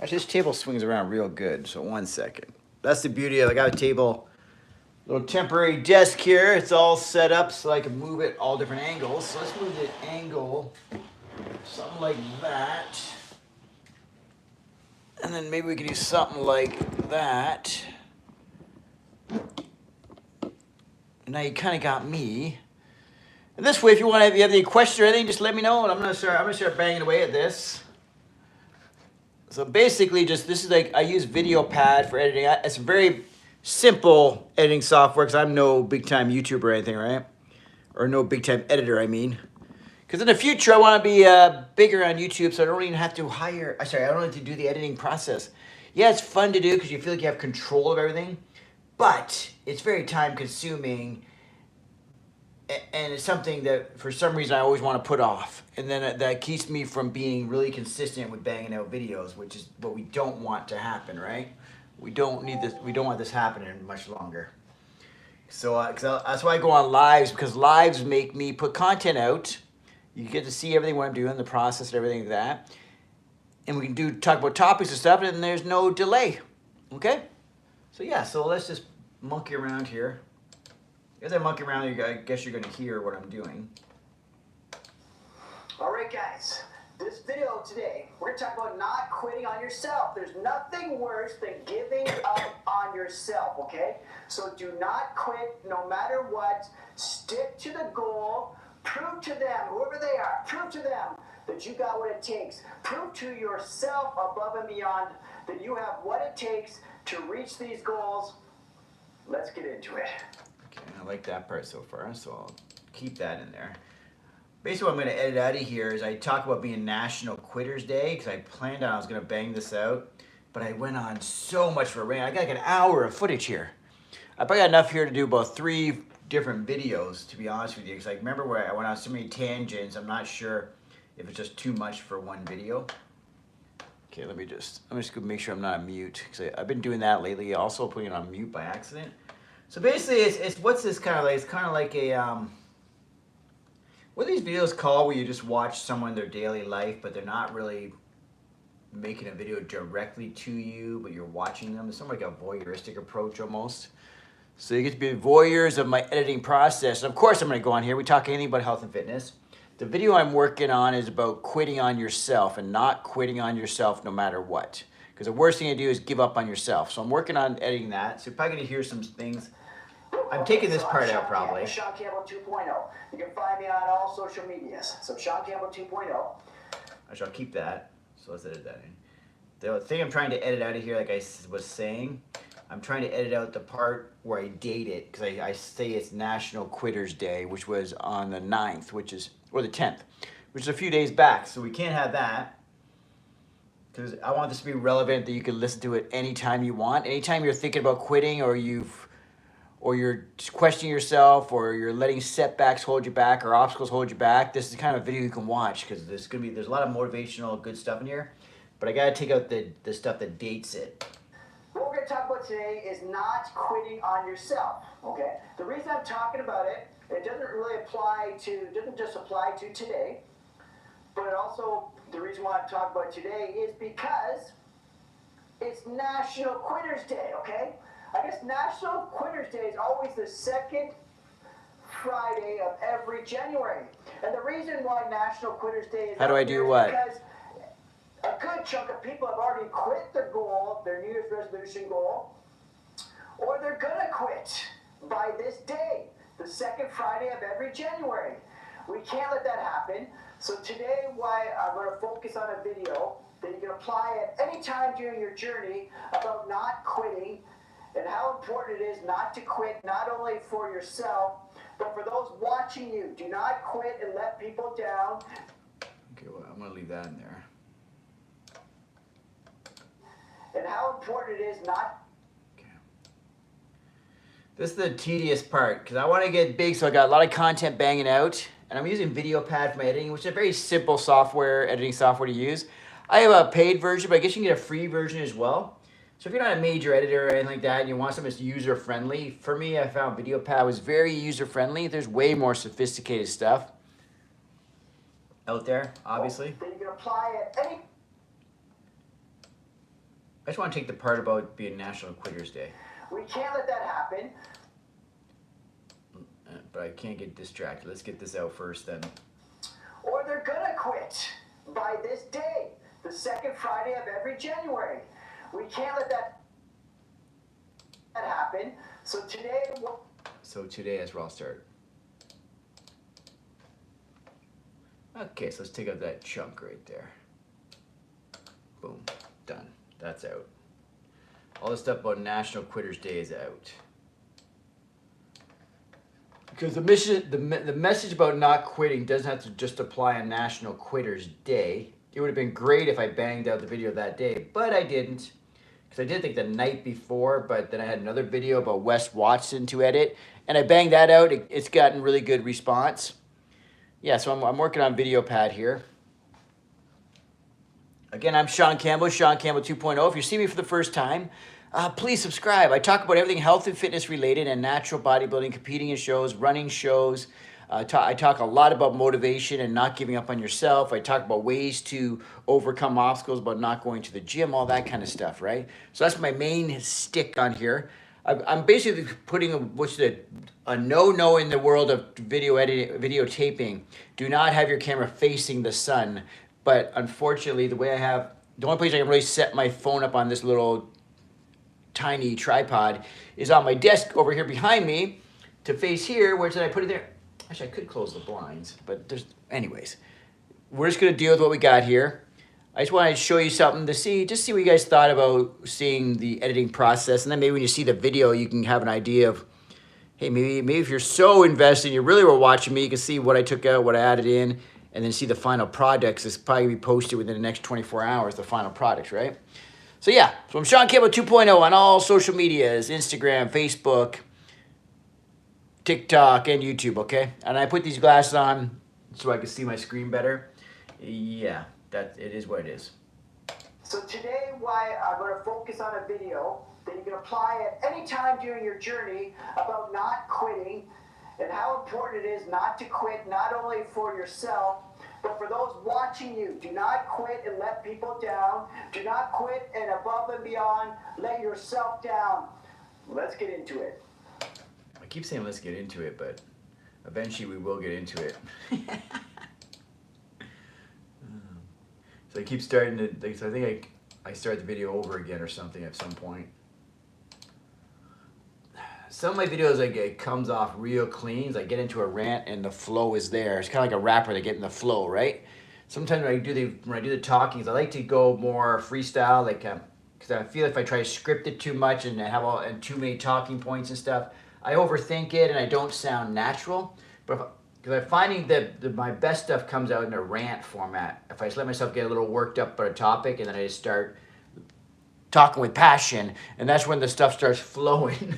Actually, this table swings around real good, so 1 second. That's the beauty of it. I got a table, little temporary desk here. It's all set up so I can move it all different angles. So let's move the angle, something like that. And then maybe we could do something like that. Now you kind of got me. And this way, if you have any questions or anything, just let me know, and I'm gonna start banging away at this. So basically, just this is like I use VideoPad for editing. It's a very simple editing software because I'm no big time YouTuber or anything, right? Or no big time editor, I mean. Because in the future, I want to be bigger on YouTube, so I don't even have to hire. I don't have to do the editing process. Yeah, it's fun to do because you feel like you have control of everything, but it's very time consuming. And it's something that, for some reason, I always want to put off. And then that keeps me from being really consistent with banging out videos, which is what we don't want to happen, right? We don't need this. We don't want this happening much longer. So that's why I go on lives, because lives make me put content out. You get to see everything, what I'm doing, the process and everything like that. And we can talk about topics and stuff, and there's no delay. Okay? So yeah, so let's just monkey around here. As I monkey around, I guess you're going to hear what I'm doing. All right, guys. This video today, we're going to talk about not quitting on yourself. There's nothing worse than giving up on yourself, okay? So do not quit no matter what. Stick to the goal. Prove to them, whoever they are, prove to them that you got what it takes. Prove to yourself above and beyond that you have what it takes to reach these goals. Let's get into it. I like that part so far, so I'll keep that in there. Basically what I'm going to edit out of here is I talk about being National Quitters Day, because I planned on I was going to bang this out, but I went on so much for a rant. I got like an hour of footage here. I probably got enough here to do about 3 different videos, to be honest with you, because I remember where I went on so many tangents. I'm not sure if it's just too much for one video. Okay, I'm just going to make sure I'm not on mute, because I've been doing that lately, also putting it on mute by accident. So basically, it's what's this kind of like? It's kind of like a, what are these videos called where you just watch someone their daily life, but they're not really making a video directly to you, but you're watching them. It's something like a voyeuristic approach almost. So you get to be voyeurs of my editing process. And of course, I'm going to go on here. We talk anything about health and fitness. The video I'm working on is about quitting on yourself and not quitting on yourself no matter what. Because the worst thing to do is give up on yourself. So I'm working on editing that. So you're probably going to hear some things. I'm taking this part out probably. Shaun Campbell 2.0. You can find me on all social medias. So Shaun Campbell 2.0. I shall keep that. So let's edit that in. The thing I'm trying to edit out of here, like I was saying, I'm trying to edit out the part where I date it, because I say it's National Quitters Day, which was on the 9th, or the 10th, which is a few days back. So we can't have that, because I want this to be relevant, that you can listen to it anytime you want. Anytime you're thinking about quitting, or you're questioning yourself, or you're letting setbacks hold you back, or obstacles hold you back, this is the kind of video you can watch, because there's a lot of motivational good stuff in here, but I gotta take out the stuff that dates it. What we're going to talk about today is not quitting on yourself, okay? The reason I'm talking about it, it doesn't just apply to today, but also the reason why I'm talking about it today is because it's National Quitters Day, okay? I guess National Quitters Day is always the second Friday of every January. And the reason why National Quitters Day is... How do I do what? Because a good chunk of people have already quit their goal, their New Year's resolution goal, or they're going to quit by this day, the second Friday of every January. We can't let that happen. So today, I'm going to focus on a video that you can apply at any time during your journey about not quitting, and how important it is not to quit, not only for yourself, but for those watching you. Do not quit and let people down. Okay, well, I'm going to leave that in there. And how important it is not... Okay. This is the tedious part, because I want to get big, so I got a lot of content banging out, and I'm using VideoPad for my editing, which is a very simple editing software to use. I have a paid version, but I guess you can get a free version as well. So if you're not a major editor or anything like that, and you want something that's user-friendly, for me, I found VideoPad was very user-friendly. There's way more sophisticated stuff out there, obviously. Then you can apply at any... I just want to take the part about being National Quitters Day. We can't let that happen. But I can't get distracted. Let's get this out first then. Or they're gonna quit by this day, the second Friday of every January. We can't let that happen. So today as we'll start. Okay, so let's take out that chunk right there. Boom, done. That's out. All this stuff about National Quitters Day is out. Because the message about not quitting doesn't have to just apply on National Quitters Day. It would have been great if I banged out the video that day, but I didn't. Because I did think the night before, but then I had another video about Wes Watson to edit, and I banged that out. It's gotten really good response. Yeah, so I'm working on Video Pad here. Again, I'm Shaun Campbell, Shaun Campbell 2.0. If you see me for the first time, please subscribe. I talk about everything health and fitness related and natural bodybuilding, competing in shows, running shows. I talk a lot about motivation and not giving up on yourself. I talk about ways to overcome obstacles, about not going to the gym, all that kind of stuff, right? So that's my main stick on here. I'm basically putting a no-no in the world of video editing, videotaping. Do not have your camera facing the sun. But unfortunately, the only place I can really set my phone up on this little tiny tripod is on my desk over here behind me to face here. Where did I put it there? Actually, I could close the blinds, but anyways. We're just gonna deal with what we got here. I just wanted to show you something to see, just see what you guys thought about seeing the editing process. And then maybe when you see the video, you can have an idea of, hey, maybe if you're so invested, you really were watching me, you can see what I took out, what I added in, and then see the final products. It's probably gonna be posted within the next 24 hours, the final products, right? So yeah, so I'm Shaun Campbell 2.0 on all social medias, Instagram, Facebook, TikTok, and YouTube, okay? And I put these glasses on so I can see my screen better. Yeah, it is what it is. So today, why I'm going to focus on a video that you can apply at any time during your journey about not quitting and how important it is not to quit, not only for yourself, but for those watching you. Do not quit and let people down. Do not quit and above and beyond let yourself down. Let's get into it. I keep saying let's get into it, but eventually we will get into it. So I keep starting to, so I think I start the video over again or something at some point. Some of my videos, like, it comes off real clean. So I get into a rant and the flow is there. It's kind of like a rapper that get in the flow, right? Sometimes when I do the talkings, I like to go more freestyle, like, because I feel if I try to script it too much and have too many talking points and stuff, I overthink it and I don't sound natural. But because I'm finding that my best stuff comes out in a rant format. If I just let myself get a little worked up about a topic and then I just start talking with passion, and that's when the stuff starts flowing.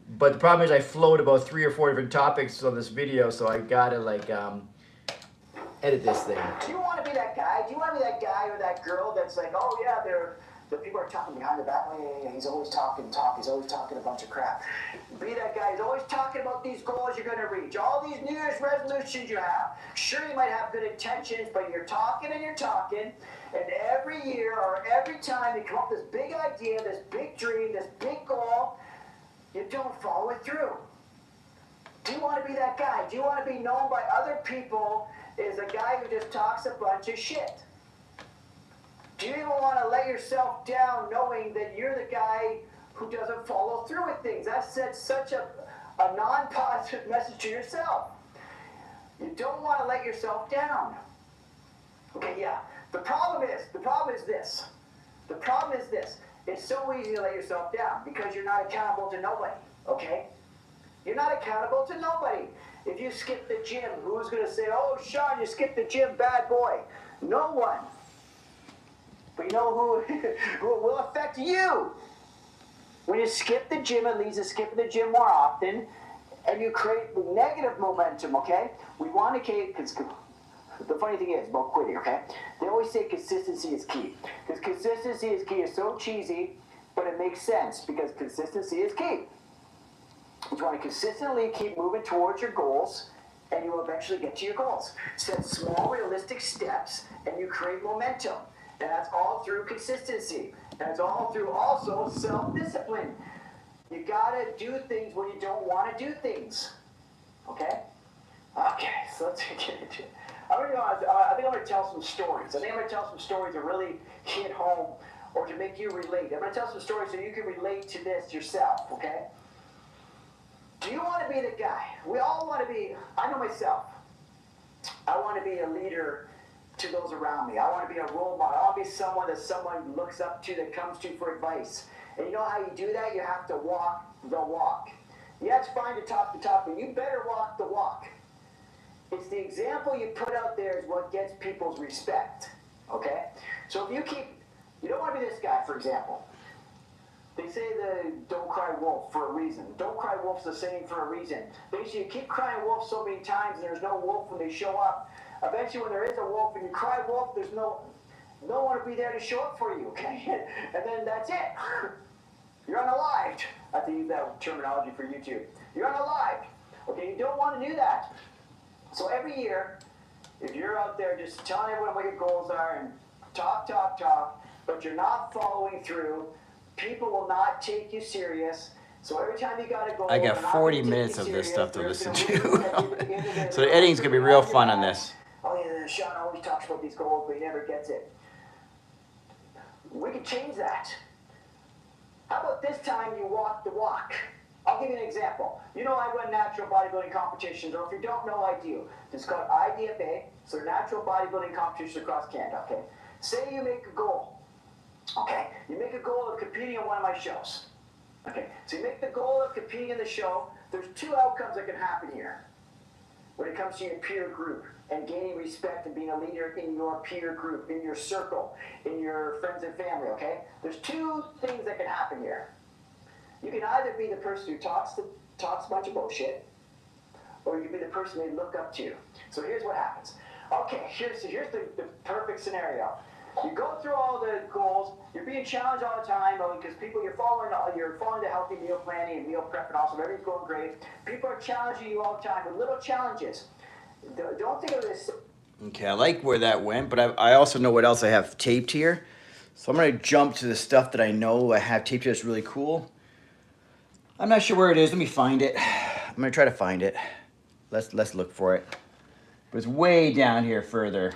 But the problem is I flowed about 3 or 4 different topics on this video, so I gotta edit this thing. Do you want to be that guy? Do you want to be that guy or that girl that's like, oh yeah, the people are talking behind the back. Yeah, he's always talking. He's always talking a bunch of crap. Be that guy who's always talking about these goals you're going to reach, all these New Year's resolutions you have. Sure, you might have good intentions, but you're talking, and every year or every time you come up with this big idea, this big dream, this big goal, you don't follow it through. Do you want to be that guy? Do you want to be known by other people as a guy who just talks a bunch of shit? Do you even want to let yourself down knowing that you're the guy who doesn't follow through with things? That sends such a non-positive message to yourself. You don't want to let yourself down. Okay, yeah. The problem is this. The problem is this. It's so easy to let yourself down because you're not accountable to nobody, okay? You're not accountable to nobody. If you skip the gym, who's going to say, oh, Shaun, you skipped the gym, bad boy? No one. But you know who will affect you? When you skip the gym, it leads to skipping the gym more often, and you create negative momentum, okay? We want to keep, the funny thing is about quitting, okay? They always say consistency is key. Because consistency is key is so cheesy, but it makes sense because consistency is key. You want to consistently keep moving towards your goals, and you will eventually get to your goals. Set small, realistic steps, and you create momentum. And that's all through consistency. And it's all through also self-discipline. You gotta do things when you don't want to do things. Okay? Okay, so let's get into it. I think I'm going to tell some stories. I think I'm going to tell some stories that really hit home or to make you relate. I'm going to tell some stories so you can relate to this yourself, okay? Do you want to be the guy? We all want to be, I know myself. I want to be a leader to those around me. I want to be a role model. I want to be someone that someone looks up to, that comes to for advice. And you know how you do that? You have to walk the walk. Yeah, it's fine to talk the talk, but you better walk the walk. It's the example you put out there is what gets people's respect, okay? So if you don't want to be this guy, for example. They say the don't cry wolf for a reason. Don't cry wolf's the saying for a reason. Basically, you keep crying wolf so many times and there's no wolf when they show up. Eventually, when there is a wolf and you cry wolf, there's no one to be there to show up for you, okay? And then that's it. You're unalived. I have to use that terminology for YouTube. You're unalived. Okay, you don't want to do that. So every year, if you're out there just telling everyone what your goals are and talk, but you're not following through, people will not take you serious. So every time you got to go, I got 40 minutes of this stuff to listen to. So the editing's going to be real fun on this. Oh yeah, Shaun always talks about these goals, but he never gets it. We can change that. How about this time you walk the walk? I'll give you an example. You know I run natural bodybuilding competitions, or if you don't know, I do. It's called IDFA, so natural bodybuilding competitions across Canada, okay? Say you make a goal, okay? You make a goal of competing in one of my shows, okay? So you make the goal of competing in the show. There's two outcomes that can happen here when it comes to your peer group and gaining respect and being a leader in your peer group, in your circle, in your friends and family, okay? There's two things that can happen here. You can either be the person who talks a bunch of bullshit, or you can be the person they look up to. So here's what happens. Okay, here's the perfect scenario. You go through all the goals, you're being challenged all the time because you're following the healthy meal planning and meal prep and all, so everything's going great. People are challenging you all the time with little challenges. Don't think of this. Okay, I like where that went, but I also know what else I have taped here. So I'm going to jump to the stuff that I know I have taped here that's really cool. I'm not sure where it is. Let me find it. I'm going to try to find it. Let's look for it. But it's way down here further.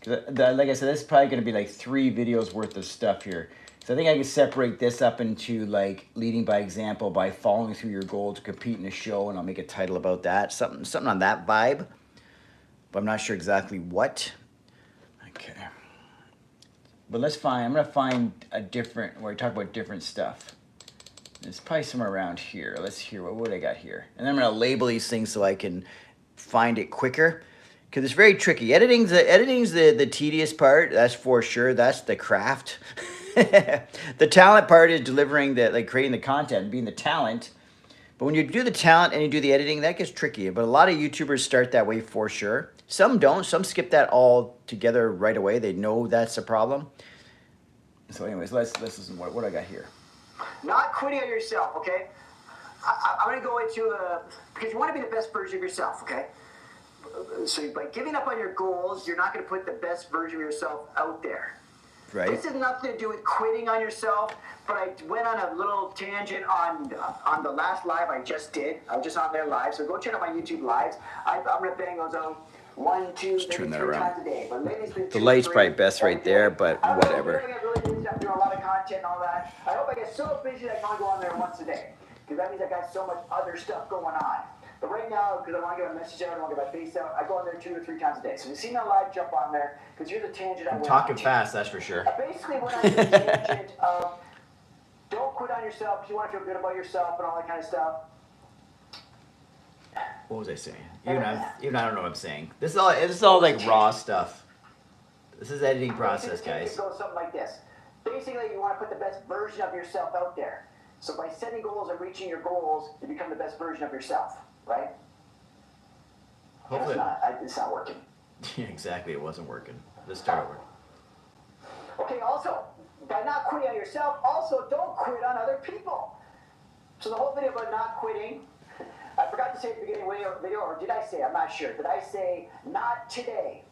Like I said, this is probably going to be like 3 videos worth of stuff here. So I think I can separate this up into like leading by example by following through your goal to compete in a show, and I'll make a title about that. Something on that vibe. But I'm not sure exactly what. Okay. But I'm going to find a different, where I talk about different stuff. It's probably somewhere around here. Let's hear what I got here. And then I'm going to label these things so I can find it quicker. Because it's very tricky. Editing's the tedious part, that's for sure. That's the craft. The talent part is delivering creating the content, being the talent. But when you do the talent and you do the editing, that gets tricky. But a lot of YouTubers start that way for sure. Some don't. Some skip that all together right away. They know that's a problem. So anyways, let's listen to what I got here. Not quitting on yourself, okay? I'm going to go into because you want to be the best version of yourself, okay? So by giving up on your goals, you're not going to put the best version of yourself out there. Right. This has nothing to do with quitting on yourself, but I went on a little tangent on the last live I just did. I was just on their live, so go check out my YouTube lives. I'm going to bang those out 1, 2, maybe 3 times a day. But lately, the light's probably best right there, but whatever. I really busy. I'm doing a lot of content and all that. I hope I get so busy that I can only go on there once a day, because that means I got so much other stuff going on. But right now, because I want to get my message out, I want to get my face out, I go on there 2 or 3 times a day. So you see my live, jump on there, because here's a tangent I went on. I'm talking fast, that's for sure. Basically, when I did a tangent of don't quit on yourself, because you want to feel good about yourself and all that kind of stuff. What was I saying? Even I don't know what I'm saying. This is all like raw stuff. This is editing process, guys. It goes something like this. Basically, you want to put the best version of yourself out there. So by setting goals and reaching your goals, you become the best version of yourself. Right? Hopefully. It's not working. Yeah, exactly. It wasn't working. Let's start over. Okay, also, by not quitting on yourself, also don't quit on other people. So the whole video about not quitting, I forgot to say at the beginning of the video, or did I say? I'm not sure. Did I say not today?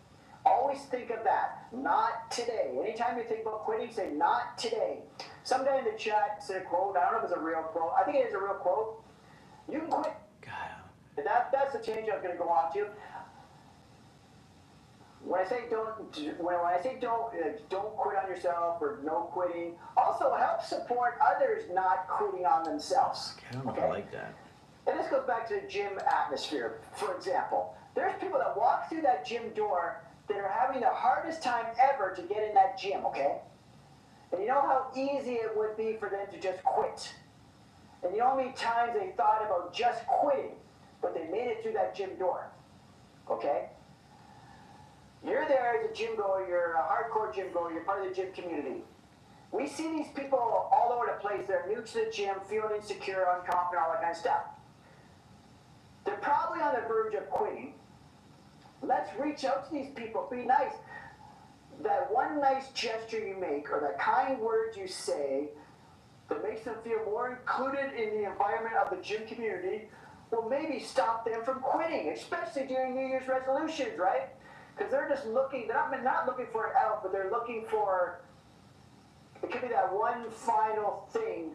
Always think of that. Not today. Anytime you think about quitting, say not today. Somebody in the chat said a quote. I don't know if it's a real quote. I think it is a real quote. You can quit. God. That's the change I was going to go on to. When I say don't quit on yourself or no quitting. Also help support others not quitting on themselves. I don't know if I like that. And this goes back to the gym atmosphere. For example, there's people that walk through that gym door that are having the hardest time ever to get in that gym, okay? And you know how easy it would be for them to just quit. And you know how many times they thought about just quitting, but they made it through that gym door, okay? You're there as a gym goer, you're a hardcore gym goer, you're part of the gym community. We see these people all over the place. They're new to the gym, feeling insecure, unconfident, all that kind of stuff. They're probably on the verge of quitting. Let's reach out to these people. Be nice. That one nice gesture you make or the kind words you say that makes them feel more included in the environment of the gym community will maybe stop them from quitting, especially during New Year's resolutions, right? Because they're just looking, they're not looking for an out, but they're looking for, it could be that one final thing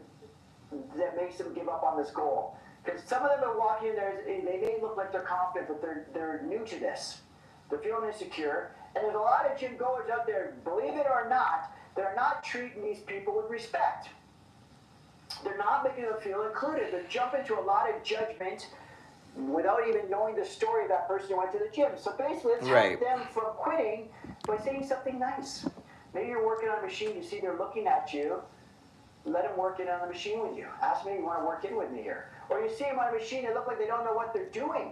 that makes them give up on this goal. Because some of them are walking in there, they may look like they're confident, but they're new to this. They're feeling insecure. And there's a lot of gym goers out there, believe it or not, they're not treating these people with respect. They're not making them feel included. They're jumping to a lot of judgment without even knowing the story of that person who went to the gym. So basically, let's help them from quitting by saying something nice. Maybe you're working on a machine, you see they're looking at you. Let them work in on the machine with you. Ask me, you want to work in with me here? Or you see them on a machine, they look like they don't know what they're doing.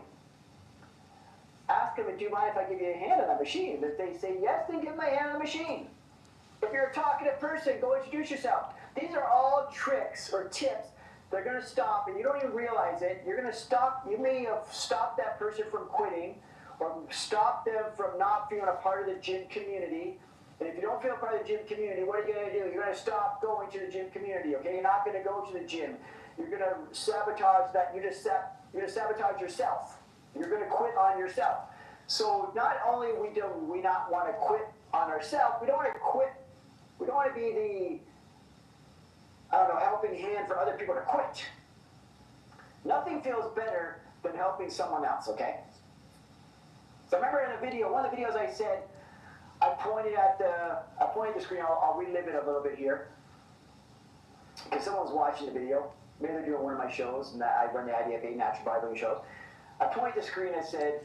Ask them, do you mind if I give you a hand on the machine? If they say yes, then give them a hand on the machine. If you're a talkative person, go introduce yourself. These are all tricks or tips. They're going to stop, and you don't even realize it. You're going to stop. You may have stopped that person from quitting or stop them from not feeling a part of the gym community. And if you don't feel a part of the gym community, what are you going to do? You're going to stop going to the gym community, okay? You're not going to go to the gym. You're going to sabotage that. You're going to sabotage yourself. You're going to quit on yourself. So not only do we not want to quit on ourselves, we don't want to quit. We don't want to be the helping hand for other people to quit. Nothing feels better than helping someone else, okay? So I remember in a video, one of the videos I said, I pointed at the screen. I'll relive it a little bit here. Because someone's watching the video. Maybe they're doing one of my shows, and I run the IDFA natural bodybuilding shows. I pointed at the screen and said,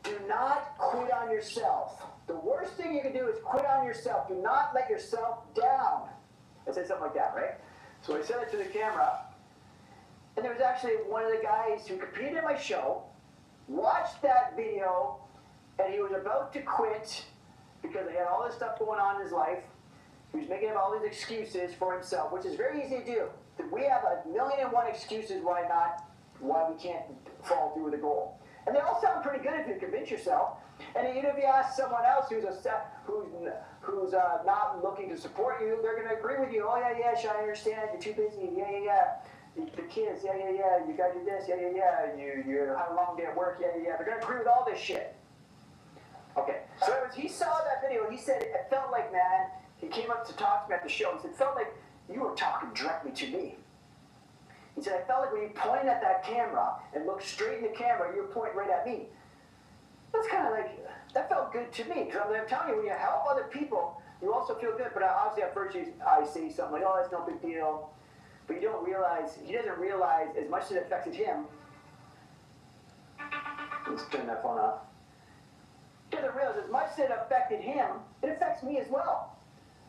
do not quit on yourself. The worst thing you can do is quit on yourself. Do not let yourself down. I said something like that, right? So I said it to the camera, and there was actually one of the guys who competed in my show, watched that video, and he was about to quit because he had all this stuff going on in his life. He was making up all these excuses for himself, which is very easy to do. We have 1,000,001 excuses why we can't follow through with a goal. And they all sound pretty good if you convince yourself. And even if you ask someone else who's not looking to support you, they're going to agree with you. Oh, yeah, Shaun, I understand. You're too busy. Yeah. The kids, yeah. You got to do this. Yeah. You had a long day at work. Yeah. They're going to agree with all this shit. Okay. So he saw that video. He said, it felt like, man, he came up to talk to me at the show. He said, it felt like you were talking directly to me. He said, I felt like when you pointed at that camera and looked straight in the camera, you were pointing right at me. That's kind of like, that felt good to me. Because I'm telling you, when you help other people, you also feel good. But obviously at first I say something like, oh, that's no big deal. But you don't realize, he doesn't realize as much as it affected him. Let's turn that phone off. He doesn't realize as much as it affected him, it affects me as well.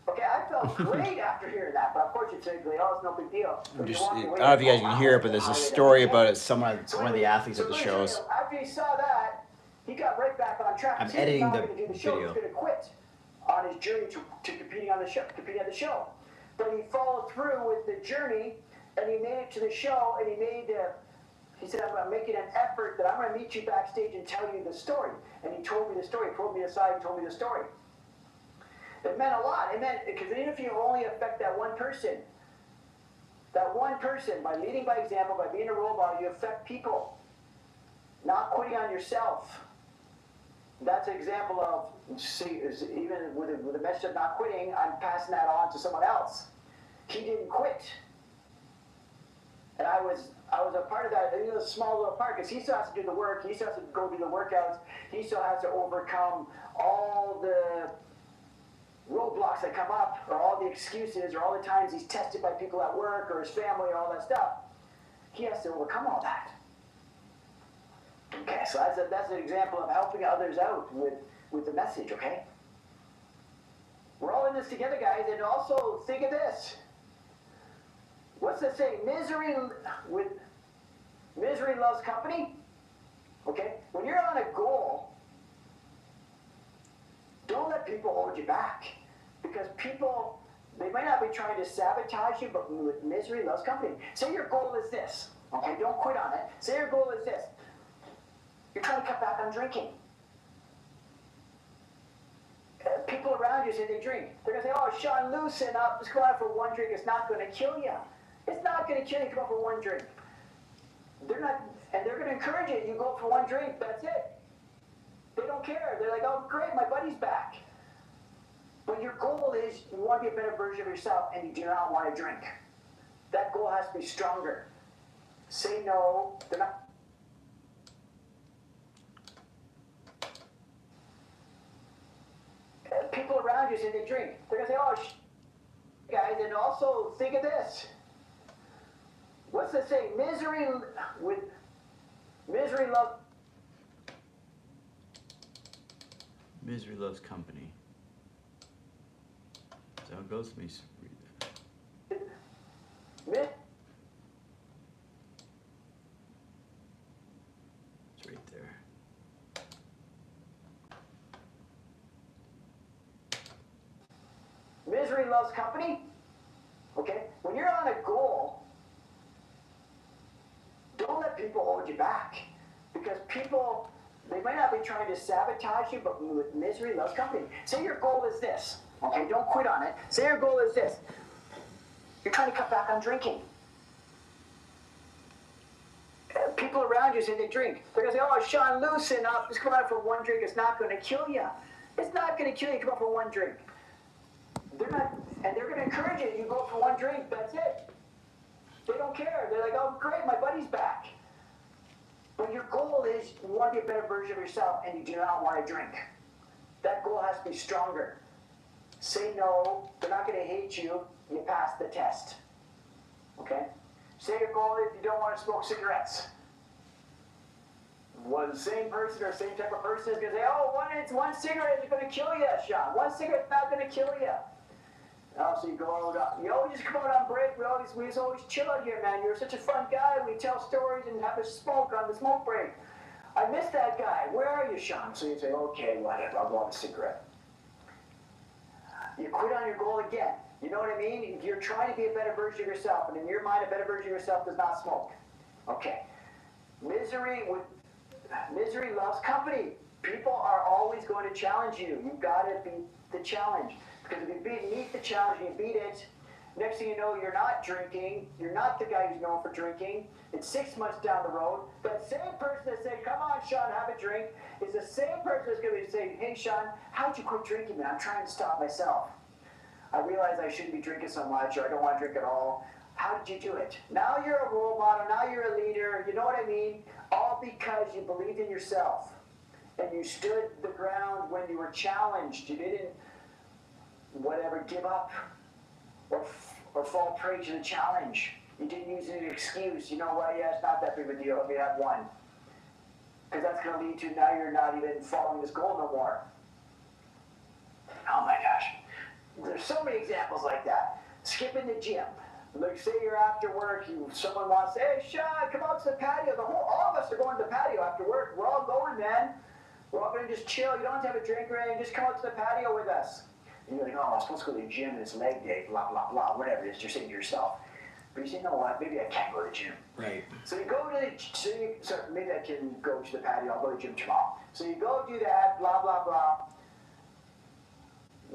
Okay, I felt great after hearing that, but of course you'd say, oh, it's no big deal. I don't know if you guys can hear it, but there's a story about it. One of the athletes at the shows. After he saw that, he got right back on track. I'm editing the video. He's video. going to quit on his journey to competing at the show. But he followed through with the journey, and he made it to the show, and he said, I'm making an effort that I'm going to meet you backstage and tell you the story. And he told me the story, pulled me aside and told me the story. It meant a lot. It meant, because even if you only affect that one person, by leading by example, by being a role model, you affect people. Not quitting on yourself. that's an example of, see, even with the message of not quitting, I'm passing that on to someone else. He didn't quit. And I was a part of that, a small little part, because he still has to do the work, he still has to go do the workouts, he still has to overcome all the roadblocks that come up, or all the excuses, or all the times he's tested by people at work, or his family, or all that stuff. He has to overcome all that. Okay, so that's an example of helping others out with the message, okay? We're all in this together, guys, and also think of this. What's the saying? Misery loves company. Okay? When you're on a goal, don't let people hold you back. Because people, they might not be trying to sabotage you, but misery loves company. Say your goal is this. Okay? Don't quit on it. Say your goal is this. You're trying to cut back on drinking. People around you say they drink. They're going to say, oh, Shaun, loosen up. Just go out for one drink. It's not going to kill you. It's not going to kill you. Come out for one drink. They're going to encourage you. You go for one drink. That's it. They don't care. They're like, oh, great, my buddy's back. But your goal is you want to be a better version of yourself, and you do not want to drink. That goal has to be stronger. Say no. They're not. People around you say they drink. They're going to say, oh, guys, and also think of this. What's the saying? Misery loves company. That's how it goes. Let me read that. It's right there. Misery loves company. Okay? When you're on a goal, don't let people hold you back. Because people, they might not be trying to sabotage you, but misery loves company. Say your goal is this. Okay? Don't quit on it. Say your goal is this. You're trying to cut back on drinking. People around you say they drink. They're going to say, oh, Shaun, loosen up. Just come out for one drink. It's not going to kill you. It's not going to kill you. Come out for one drink. They're going to encourage you. You go for one drink, that's it. They don't care. They're like, oh, great, my buddy's back. But your goal is you want to be a better version of yourself, and you do not want to drink. That goal has to be stronger. Say no. They're not going to hate you. You pass the test. Okay? Say your goal is you don't want to smoke cigarettes. One same person or same type of person is going to say, oh, one cigarette is going to kill you, Shaun. One cigarette's not going to kill you. So you go out, you always just come out on break. We always chill out here, man. You're such a fun guy. We tell stories and have a smoke on the smoke break. I miss that guy. Where are you, Shaun? So you say, okay, whatever. I'll go have a cigarette. You quit on your goal again. You know what I mean? You're trying to be a better version of yourself, and in your mind, a better version of yourself does not smoke. Okay. Misery loves company. People are always going to challenge you. You've got to beat the challenge. Because if you meet the challenge and you beat it, next thing you know, you're not drinking. You're not the guy who's known for drinking. It's 6 months down the road. That same person that said, come on, Shaun, have a drink, is the same person that's going to be saying, hey, Shaun, how'd you quit drinking, man? I'm trying to stop myself. I realize I shouldn't be drinking so much, or I don't want to drink at all. How did you do it? Now you're a role model. Now you're a leader. You know what I mean? All because you believed in yourself. And you stood the ground when you were challenged. You didn't give up or fall prey to the challenge. You didn't use an excuse. You know what? Yeah, it's not that big of a deal. Let me have one. Because that's going to lead to now you're not even following this goal no more. Oh my gosh. There's so many examples like that. Skipping the gym. Like say you're after work, someone wants to say, hey, Shaun, come out to the patio. All of us are going to the patio after work. We're all going, man. We're all going to just chill. You don't have to have a drink or anything. Just come out to the patio with us. And you're like, oh, I'm supposed to go to the gym and it's leg day, blah, blah, blah, whatever it is. You're saying to yourself. But you say, you know what, maybe I can't go to the gym. Right. So you go to maybe I can go to the patio. I'll go to the gym tomorrow. So you go do that, blah, blah, blah.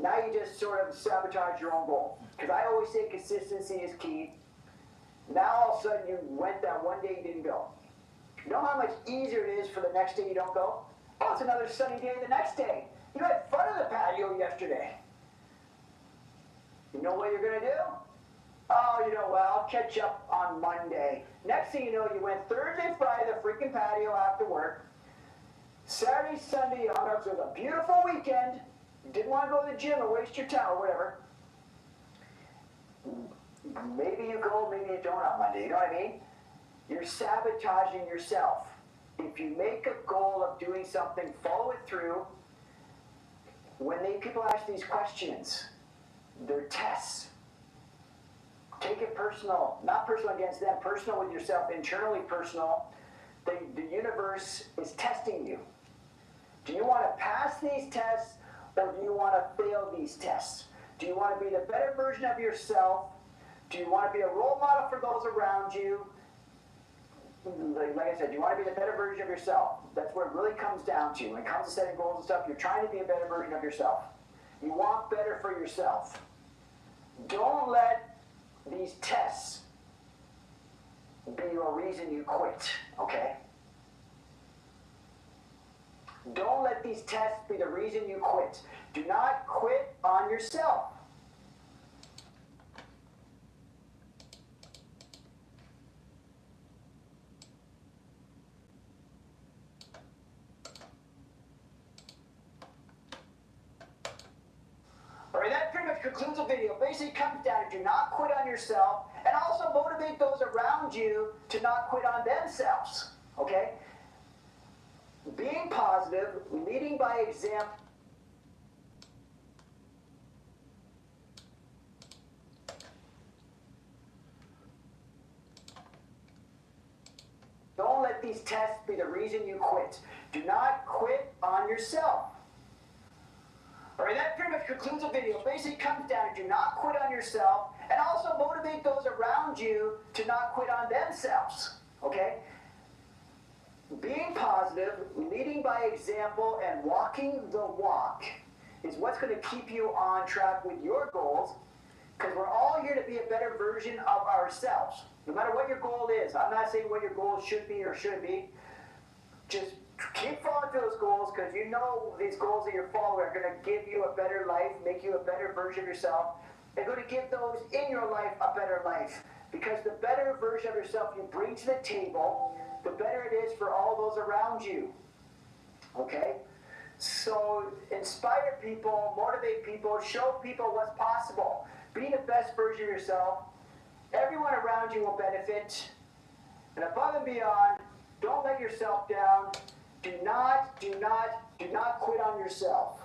Now you just sort of sabotage your own goal. Because I always say consistency is key. Now all of a sudden you went that one day you didn't go. You know how much easier it is for the next day you don't go? Oh, it's another sunny day the next day. You had fun on the patio yesterday. You know what you're going to do? Oh, you know what? I'll catch up on Monday. Next thing you know, you went Thursday, Friday, the freaking patio after work. Saturday, Sunday, it was a beautiful weekend. You didn't want to go to the gym or waste your time or whatever. Maybe you go, maybe you don't on Monday. You know what I mean? You're sabotaging yourself. If you make a goal of doing something, follow it through. When people ask these questions, they're tests. Take it personal. Not personal against them, personal with yourself, internally personal. The universe is testing you. Do you want to pass these tests or do you want to fail these tests? Do you want to be the better version of yourself? Do you want to be a role model for those around you? Like I said, do you want to be the better version of yourself? That's where it really comes down to. When it comes to setting goals and stuff, you're trying to be a better version of yourself. You want better for yourself. Don't let these tests be your reason you quit, okay? Don't let these tests be the reason you quit. Do not quit on yourself. Alright, that pretty much concludes the video. Basically, it comes down to do not quit on yourself and also motivate those around you to not quit on themselves, okay? Being positive, leading by example. Don't let these tests be the reason you quit. Do not quit on yourself. Alright, that pretty much concludes the video. Basically, it comes down to do not quit on yourself and also motivate those around you to not quit on themselves, okay? Being positive, leading by example, and walking the walk is what's going to keep you on track with your goals, because we're all here to be a better version of ourselves. No matter what your goal is. I'm not saying what your goal should be or shouldn't be. Just keep following those goals, because you know these goals that you're following are going to give you a better life, make you a better version of yourself. They're going to give those in your life a better life, because the better version of yourself you bring to the table, the better it is for all those around you, okay? So inspire people, motivate people, show people what's possible. Be the best version of yourself. Everyone around you will benefit. And above and beyond, don't let yourself down. Do not quit on yourself.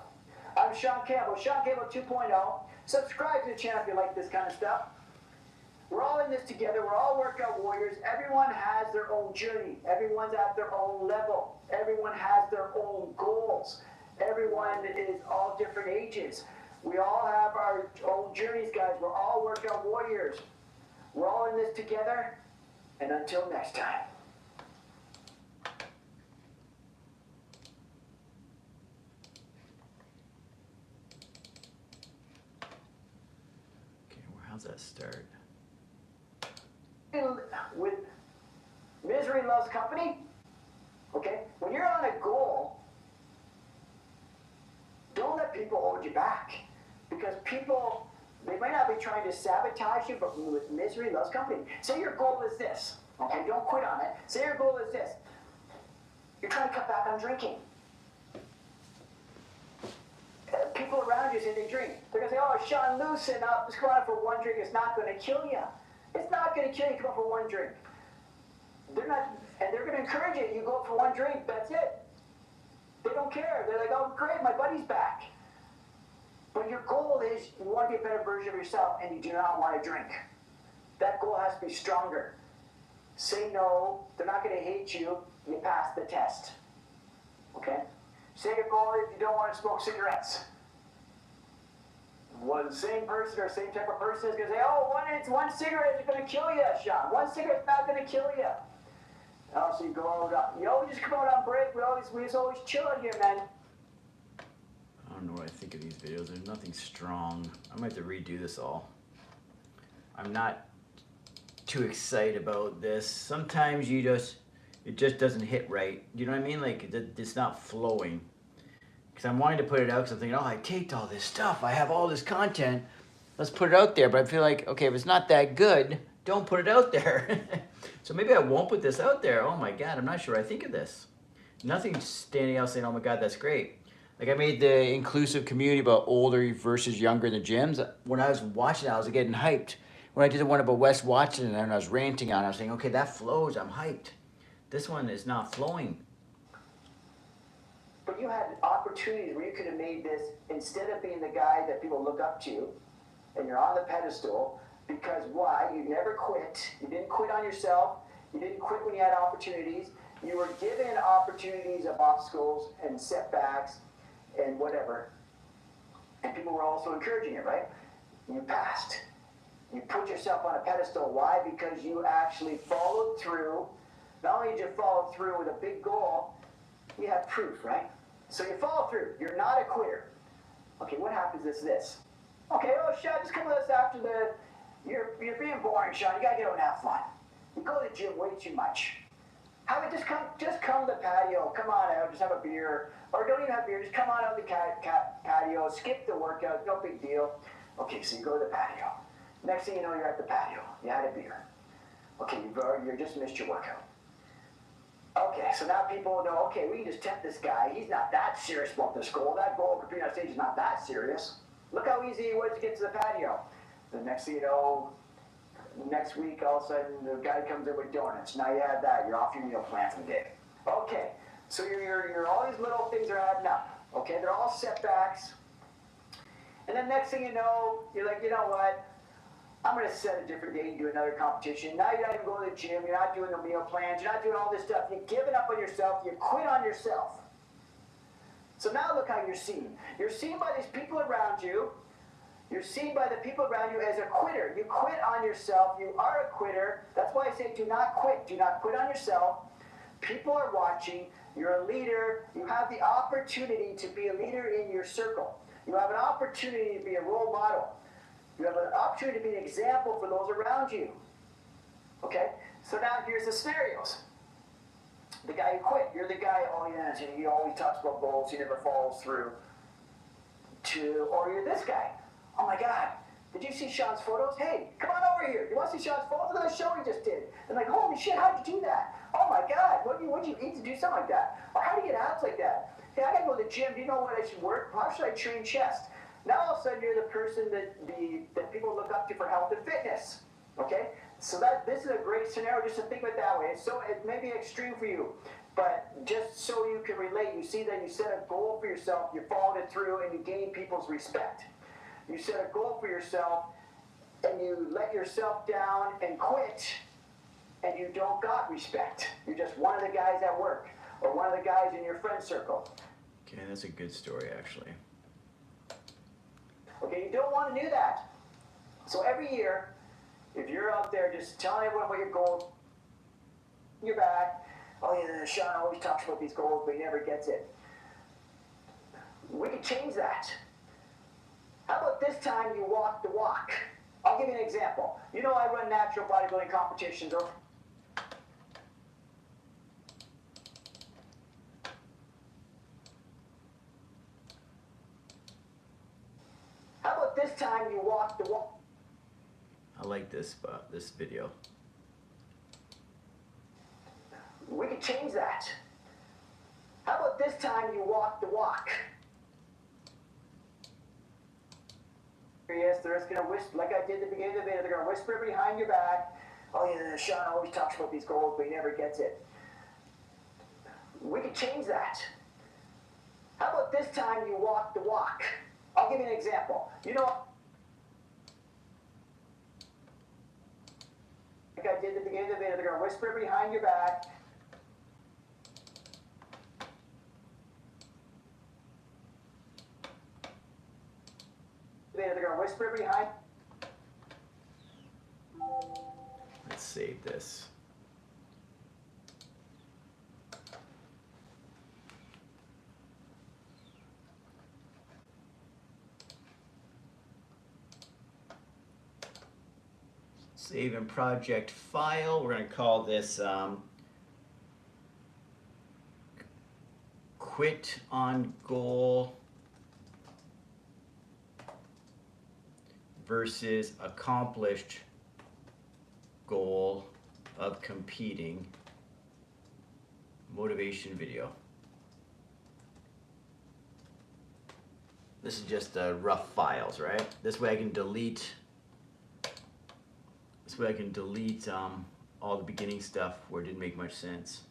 I'm Shaun Campbell, Shaun Campbell 2.0. Subscribe to the channel if you like this kind of stuff. We're all in this together. We're all workout warriors. Everyone has their own journey. Everyone's at their own level. Everyone has their own goals. Everyone is all different ages. We all have our own journeys, guys. We're all workout warriors. We're all in this together. And until next time. Okay, how's that start? With misery loves company, okay? When you're on a goal, don't let people hold you back, because people, they might not be trying to sabotage you, but with misery loves company. Say your goal is this, okay? Don't quit on it. Say your goal is this. You're trying to cut back on drinking. People around you say they drink. They're going to say, oh, Shaun, loosen up. Just go out for one drink. It's not going to kill you. It's not going to kill you. Come out for one drink. They're not, and they're going to encourage you. You go out for one drink. That's it. They don't care. They're like, oh, great, my buddy's back. But your goal is you want to be a better version of yourself, and you do not want to drink. That goal has to be stronger. Say no. They're not going to hate you. You pass the test. Okay? Say your goal is you don't want to smoke cigarettes. Well, the same person or same type of person is going to say, oh, one cigarette is going to kill you, Shaun. One cigarette's not going to kill you. So you go out, you always just come out on break. We always chill out here, man. I don't know what I think of these videos. There's nothing strong. I might have to redo this all. I'm not too excited about this. Sometimes you just it just doesn't hit right. You know what I mean? Like it's not flowing. Because I'm wanting to put it out because I'm thinking, oh, I taped all this stuff. I have all this content. Let's put it out there. But I feel like, okay, if it's not that good, don't put it out there. So maybe I won't put this out there. Oh my God, I'm not sure I think of this. Nothing's standing out saying, oh my God, that's great. Like I made the inclusive community about older versus younger in the gyms. When I was watching it, I was getting hyped. When I did the one about West Washington and I was ranting on it, I was saying, okay, that flows, I'm hyped. This one is not flowing. But you had opportunities where you could have made this, instead of being the guy that people look up to, and you're on the pedestal, because why? You never quit. You didn't quit on yourself. You didn't quit when you had opportunities. You were given opportunities of obstacles and setbacks and whatever. And people were also encouraging it, right? You passed. You put yourself on a pedestal. Why? Because you actually followed through. Not only did you follow through with a big goal, you have proof, right? So you follow through. You're not a quitter. Okay, what happens is this. Okay, oh, Shaun, just come with us after the... You're being boring, Shaun. You gotta get out and have fun. You go to the gym way too much. Have it just come to the patio. Come on out, just have a beer. Or don't even have beer, just come on out to the patio. Skip the workout, no big deal. Okay, so you go to the patio. Next thing you know, you're at the patio. You had a beer. Okay, you just missed your workout. Okay, so now people know, okay, we can just tempt this guy. He's not that serious about this goal. That goal of competing on stage is not that serious. Look how easy it was to get to the patio. The next thing you know, next week, all of a sudden, the guy comes in with donuts. Now you have that. You're off your meal plan for the day. Okay, so you're all these little things are adding up. Okay, they're all setbacks. And then next thing you know, you're like, you know what? I'm going to set a different day and do another competition. Now you're not even going to the gym. You're not doing the meal plans. You're not doing all this stuff. You're giving up on yourself. You quit on yourself. So now look how you're seen. You're seen by these people around you. You're seen by the people around you as a quitter. You quit on yourself. You are a quitter. That's why I say do not quit. Do not quit on yourself. People are watching. You're a leader. You have the opportunity to be a leader in your circle. You have an opportunity to be a role model. You have an opportunity to be an example for those around you. Okay? So now here's the scenarios. The guy who quit. You're the guy, oh yeah, he always talks about goals. He never follows through. Or you're this guy. Oh my God, did you see Shaun's photos? Hey, come on over here. You want to see Shaun's photos? Look at the show he just did. And like, holy shit, how'd you do that? Oh my God, what'd you eat to do something like that? Or how do you get abs like that? Hey, I gotta go to the gym. Do you know what I should work? How should I train chest? Now all of a sudden you're the person that people look up to for health and fitness. Okay? So this is a great scenario just to think of it that way. So it may be extreme for you, but just so you can relate, you see that you set a goal for yourself, you followed it through, and you gain people's respect. You set a goal for yourself, and you let yourself down and quit, and you don't got respect. You're just one of the guys at work, or one of the guys in your friend circle. Okay, that's a good story, actually. Okay, you don't want to do that. So every year, if you're out there just telling everyone what your goals, you're back. Oh yeah, Shaun always talks about these goals, but he never gets it. We can change that. How about this time you walk the walk? I'll give you an example. You know I run natural bodybuilding competitions. How about this time you walk the walk? I like this video. We can change that. How about this time you walk the walk? Yes, they're just going to whisper, like I did at the beginning of the video, they're going to whisper behind your back. Oh yeah, Shaun always talks about these goals, but he never gets it. We can change that. How about this time you walk the walk? I'll give you an example. You know, like I did at the beginning of the video, they're going to whisper behind your back. They're going to whisper behind. Let's save this. Save in project file. We're going to call this quit on goal versus accomplished goal of competing motivation video. This is just rough files, right? This way I can delete. This way I can delete all the beginning stuff where it didn't make much sense.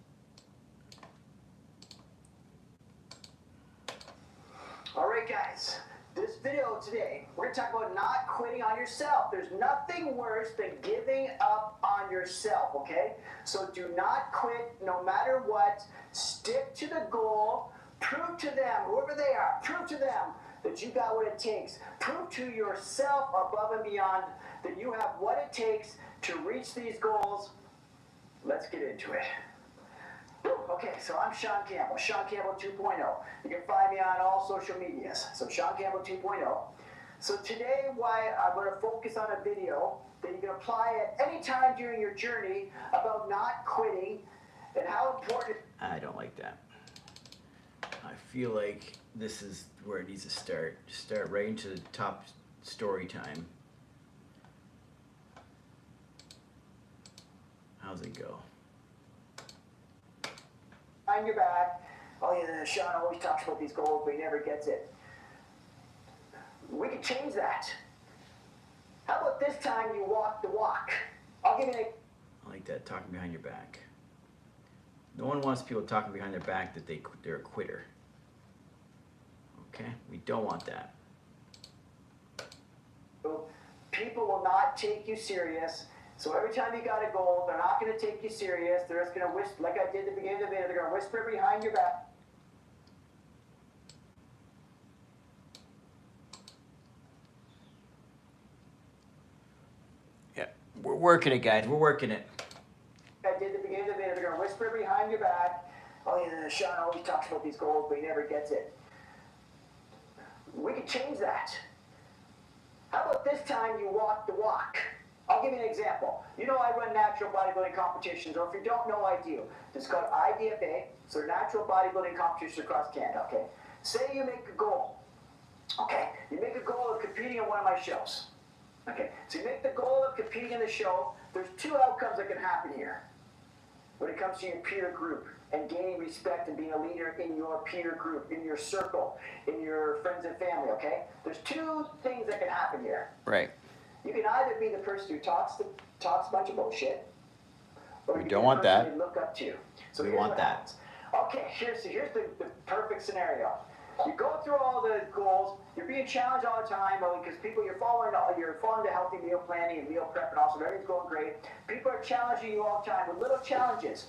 All right, guys. This video today, we're going to talk about not quitting on yourself. There's nothing worse than giving up on yourself, okay? So do not quit no matter what. Stick to the goal. Prove to them, whoever they are, prove to them that you got what it takes. Prove to yourself above and beyond that you have what it takes to reach these goals. Let's get into it. Okay, so I'm Shaun Campbell, Shaun Campbell 2.0. You can find me on all social medias. So Shaun Campbell 2.0. So today, why I'm going to focus on a video that you can apply at any time during your journey about not quitting and how important. I don't like that. I feel like this is where it needs to start. Just start right into the top story time. How's it go? Behind your back. Oh yeah, Shaun always talks about these goals, but he never gets it. We can change that. How about this time you walk the walk? I'll give you I like that, talking behind your back. No one wants people talking behind their back that they're a quitter. Okay, we don't want that. People will not take you serious. So every time you got a goal, they're not going to take you serious. They're just going to whisper, like I did at the beginning of the video, they're going to whisper behind your back. Yeah, we're working it, guys. We're working it. I did at the beginning of the video, they're going to whisper behind your back. Oh yeah, Shaun always talks about these goals, but he never gets it. We can change that. How about this time you walk the walk? I'll give you an example. You know I run natural bodybuilding competitions, or if you don't know, I do. It's called IDFA, so natural bodybuilding competitions across Canada, okay? Say you make a goal, okay? You make a goal of competing in one of my shows, okay? So you make the goal of competing in the show. There's two outcomes that can happen here when it comes to your peer group and gaining respect and being a leader in your peer group, in your circle, in your friends and family, okay? There's two things that can happen here. Right. You can either be the person who talks a bunch of bullshit, or We you don't can want be the person that. they look up to. So We here's want what that. happens. Okay, here's the perfect scenario. You go through all the goals. You're being challenged all the time because people you're following the healthy meal planning and meal prep and also everything's going great. People are challenging you all the time with little challenges.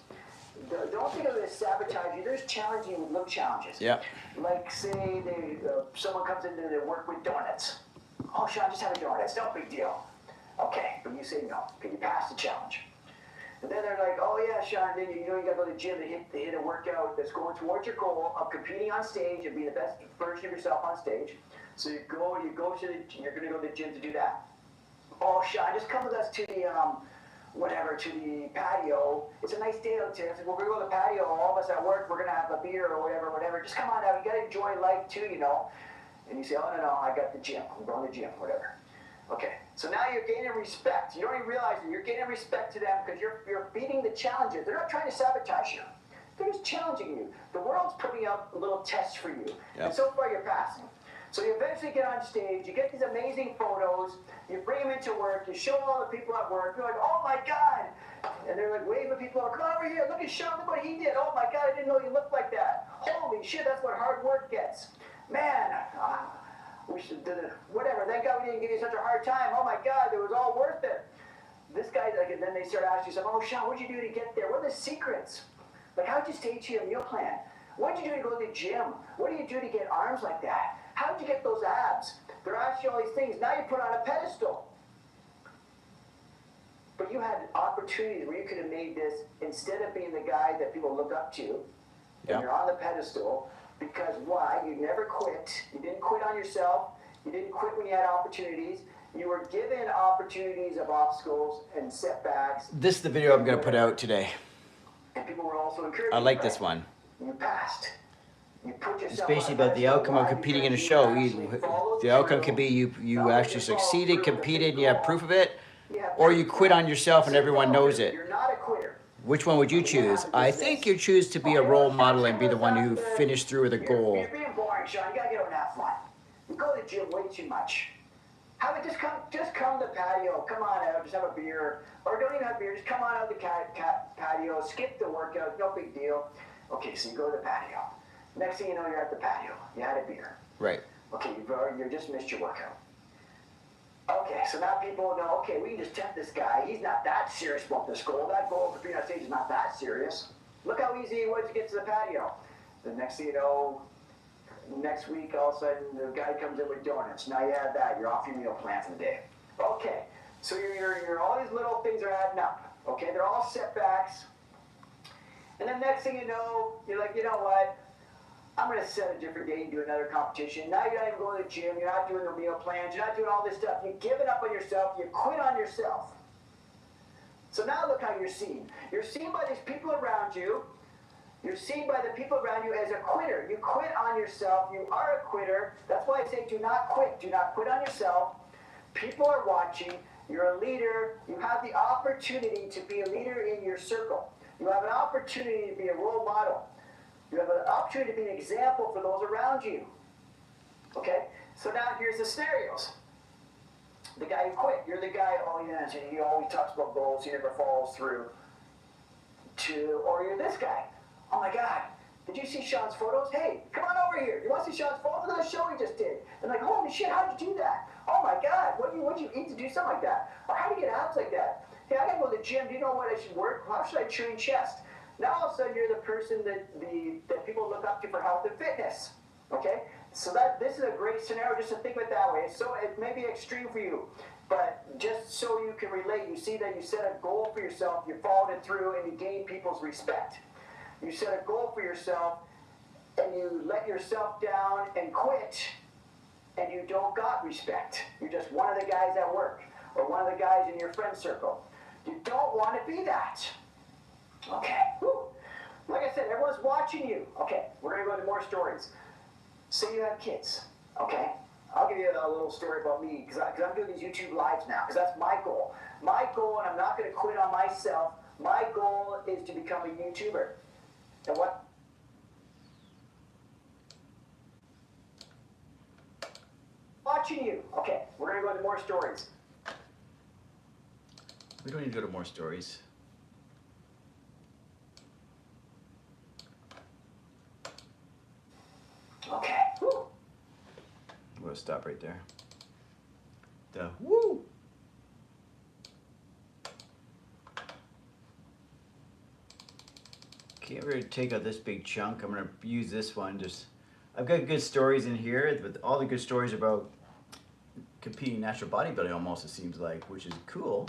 Don't think of it as sabotage you. There's challenging you with little challenges. Yeah. Like say someone comes into their work with donuts. Oh, Shaun, just have a donut. It's no big deal. Okay, but you say no. Okay, you pass the challenge. And then they're like, oh yeah, Shaun, then you got to go to the gym to hit a workout that's going towards your goal of competing on stage and being the best version of yourself on stage. So you're going to go to the gym to do that. Oh, Shaun, just come with us to the to the patio. It's a nice day out there. We're going to go to the patio. All of us at work, we're going to have a beer or whatever. Just come on out. You got to enjoy life too, you know. And you say, oh, no, I got the gym. I'm going to the gym, whatever. Okay, so now you're gaining respect. You don't even realize it. You're gaining respect to them because you're beating the challenges. They're not trying to sabotage you. They're just challenging you. The world's putting out little tests for you. Yep. And so far you're passing. So you eventually get on stage, you get these amazing photos, you bring them into work, you show all the people at work, you're like, oh my God. And they're like waving people, come over here, look at Shaun, look what he did. Oh my God, I didn't know you looked like that. Holy shit, that's what hard work gets. Man, we should do it. Whatever, thank God we didn't give you such a hard time. Oh my God, it was all worth it. This guy, like, and then they start asking yourself, oh Shaun, what'd you do to get there? What are the secrets? Like, how'd you stay to your meal plan? What'd you do to go to the gym? What do you do to get arms like that? How'd you get those abs? They're asking you all these things. Now you're put on a pedestal. But you had opportunities where you could have made this, instead of being the guy that people look up to, and you're on the pedestal, because why? You never quit. You didn't quit on yourself. You didn't quit when you had opportunities. You were given opportunities of obstacles and setbacks. This is the video I'm going to put out today. And people were also encouraged. I like this one. You passed. You put It's yourself basically on a about the pedestal. outcome of Why? competing in a Because you show. actually followed The outcome through. could be you Not actually only follow succeeded, through with a competed, big and you have goal, proof of it, you have or you proof quit now. on yourself and That's everyone follow knows through. it. You're not a quitter. Which one would you Okay, you don't choose? have to I dismiss. think you choose to be a Okay, role well, Shaun model and be the Campbell's one out who there. finished through with a goal. You're being boring, Shaun. You gotta get out and have fun. You go to the gym way too much. Have it just come to the patio. Come on out, just have a beer, or don't even have beer. Just come on out the patio. Skip the workout. No big deal. Okay, so you go to the patio. Next thing you know, you're at the patio. You had a beer. Right. Okay, you just missed your workout. Okay, so now people know, okay, we can just tempt this guy. He's not that serious about this goal. That goal for being on stage is not that serious. Look how easy it was to get to the patio. The next thing you know, next week, all of a sudden, the guy comes in with donuts. Now you have that. You're off your meal plan for the day. Okay, so you're all these little things are adding up. Okay, they're all setbacks. And then next thing you know, you're like, you know what? I'm going to set a different day and do another competition. Now you're not even going to the gym. You're not doing the meal plans. You're not doing all this stuff. You've given up on yourself. You quit on yourself. So now look how you're seen. You're seen by these people around you. You're seen by the people around you as a quitter. You quit on yourself. You are a quitter. That's why I say do not quit. Do not quit on yourself. People are watching. You're a leader. You have the opportunity to be a leader in your circle. You have an opportunity to be a role model. You have an opportunity to be an example for those around you. Okay? So now here's the scenarios. The guy who quit. You're the guy, oh yeah, he always talks about goals, he never follows through. Or you're this guy. Oh my God, did you see Shaun's photos? Hey, come on over here. You want to see Shaun's photos? Look at the show he just did. And like, holy shit, how'd you do that? Oh my God, what did you eat to do something like that? Or how do you get abs like that? Hey, I gotta go to the gym. Do you know what I should work? How should I train chest? Now all of a sudden you're the person that people look up to for health and fitness. Okay? So this is a great scenario just to think of it that way. So it may be extreme for you, but just so you can relate, you see that you set a goal for yourself, you followed it through, and you gain people's respect. You set a goal for yourself, and you let yourself down and quit, and you don't got respect. You're just one of the guys at work, or one of the guys in your friend circle. You don't want to be that. Okay. Whew. Like I said, everyone's watching you. Okay, we're going to go into more stories. Say you have kids. Okay? I'll give you a little story about me, because I'm doing these YouTube lives now, because that's my goal. My goal, and I'm not going to quit on myself, my goal is to become a YouTuber. And what? Watching you. Okay, we're going to go into more stories. We don't need to go to more stories. Okay. Woo. We'll stop right there. Woo! Can't really take out this big chunk. I'm gonna use this one. I've got good stories in here, but all the good stories about competing natural bodybuilding almost, it seems like, which is cool.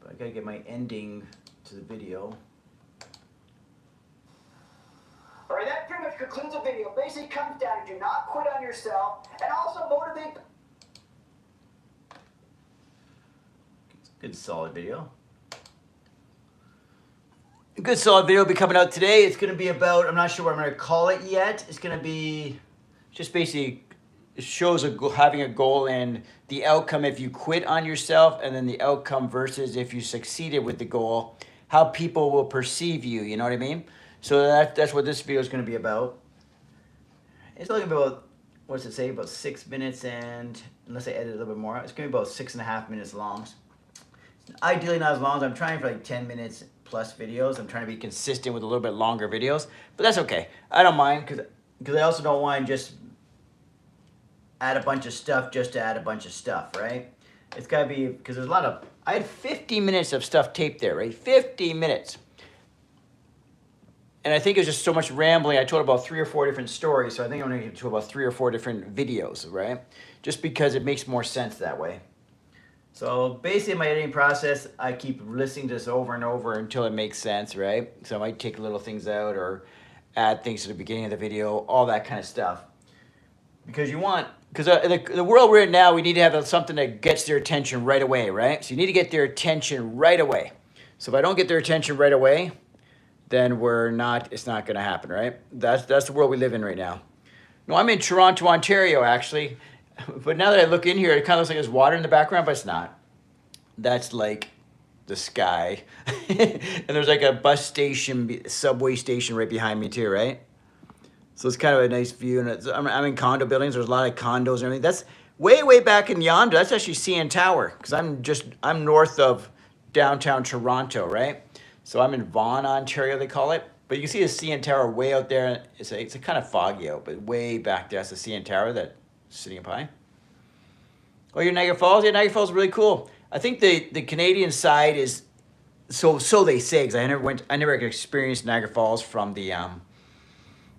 But I gotta get my ending to the video. All right, that pretty much concludes the video. Basically comes down to do not quit on yourself, and also motivate. Good solid video. A good solid video will be coming out today. It's going to be about, I'm not sure what I'm going to call it yet. It's going to be just basically, it shows having a goal and the outcome if you quit on yourself, and then the outcome versus if you succeeded with the goal, how people will perceive you, you know what I mean? So that's what this video is going to be about. It's only about, what does it say, about 6 minutes, and unless I edit a little bit more, it's going to be about 6.5 minutes long. Ideally not as long as I'm trying for like 10 minutes plus videos. I'm trying to be consistent with a little bit longer videos, but that's okay. I don't mind because I also don't want to just add a bunch of stuff just to add a bunch of stuff, right? It's got to be, because there's a lot of, I had 50 minutes of stuff taped there, right? 50 minutes. And I think it was just so much rambling. I told about 3 or 4 different stories, so I think I'm going to get to about 3 or 4 different videos, right? Just because it makes more sense that way. So basically my editing process, I keep listening to this over and over until it makes sense, right? So I might take little things out or add things to the beginning of the video, all that kind of stuff. Because the world we're in now, we need to have something that gets their attention right away, right? So you need to get their attention right away. So if I don't get their attention right away, then it's not going to happen, right? That's the world we live in right now. No, I'm in Toronto, Ontario, actually. But now that I look in here, it kind of looks like there's water in the background, but it's not. That's like the sky. And there's like a bus station, subway station right behind me too, right? So it's kind of a nice view. And I'm in condo buildings. There's a lot of condos and everything. That's way back in yonder. That's actually CN Tower, because I'm north of downtown Toronto, right? So I'm in Vaughan, Ontario, they call it. But you can see the CN Tower way out there. It's a kind of foggy out, but way back there, that's the CN Tower that's sitting up high. Oh, you're Niagara Falls? Yeah, Niagara Falls is really cool. I think the Canadian side is, so they say, because I never experienced Niagara Falls from the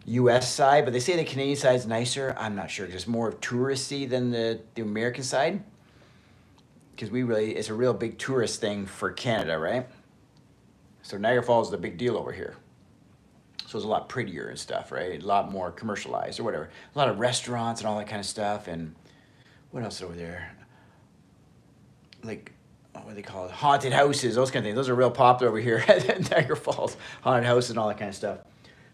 U.S. side, but they say the Canadian side is nicer. I'm not sure, because it's more touristy than the American side. Because it's a real big tourist thing for Canada, right? So Niagara Falls is the big deal over here. So it's a lot prettier and stuff, right? A lot more commercialized or whatever. A lot of restaurants and all that kind of stuff. And what else is over there? Like, what do they call it? Haunted houses, those kind of things. Those are real popular over here at Niagara Falls. Haunted houses and all that kind of stuff.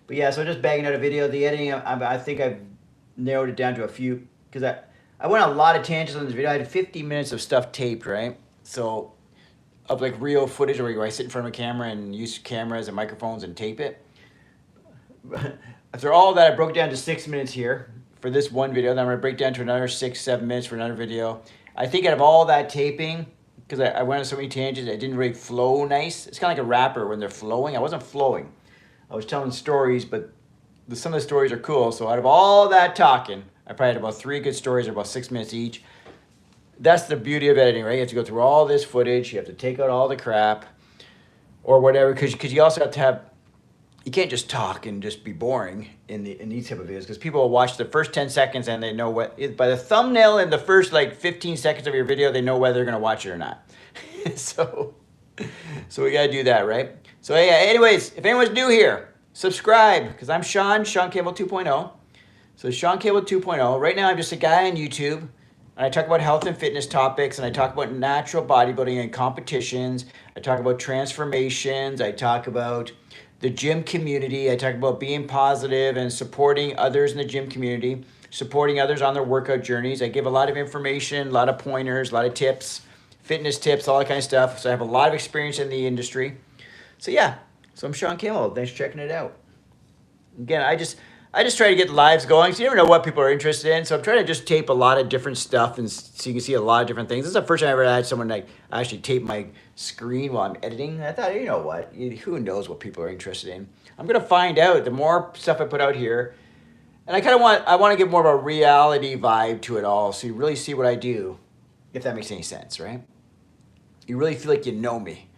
But yeah, so just bagging out a video. The editing, I think I've narrowed it down to a few, because I went on a lot of tangents on this video. I had 50 minutes of stuff taped, right? So, of like real footage where I sit in front of a camera and use cameras and microphones and tape it. After all that, I broke down to 6 minutes here for this one video. Then I'm going to break down to another 6-7 minutes for another video. I think out of all that taping, because I went on so many tangents, it didn't really flow nice. It's kind of like a rapper when they're flowing. I wasn't flowing. I was telling stories, but some of the stories are cool. So out of all that talking, I probably had about 3 good stories, or about 6 minutes each. That's the beauty of editing, right? You have to go through all this footage. You have to take out all the crap or whatever, because you also have to have, you can't just talk and just be boring in these type of videos, because people will watch the first 10 seconds and they know by the thumbnail in the first like 15 seconds of your video, they know whether they're going to watch it or not. So we got to do that, right? So yeah, anyways, if anyone's new here, subscribe, because I'm Shaun Campbell 2.0. So Shaun Campbell 2.0. Right now I'm just a guy on YouTube, and I talk about health and fitness topics, and I talk about natural bodybuilding and competitions. I talk about transformations. I talk about the gym community. I talk about being positive and supporting others in the gym community, supporting others on their workout journeys. I give a lot of information, a lot of pointers, a lot of tips, fitness tips, all that kind of stuff. So I have a lot of experience in the industry. So yeah, so I'm Shaun Campbell. Thanks for checking it out. Again, I just try to get lives going, so you never know what people are interested in. So I'm trying to just tape a lot of different stuff, and so you can see a lot of different things. This is the first time I ever had someone like actually tape my screen while I'm editing. I thought, you know what? Who knows what people are interested in? I'm gonna find out. The more stuff I put out here, and I want to give more of a reality vibe to it all, so you really see what I do, if that makes any sense, right? You really feel like you know me,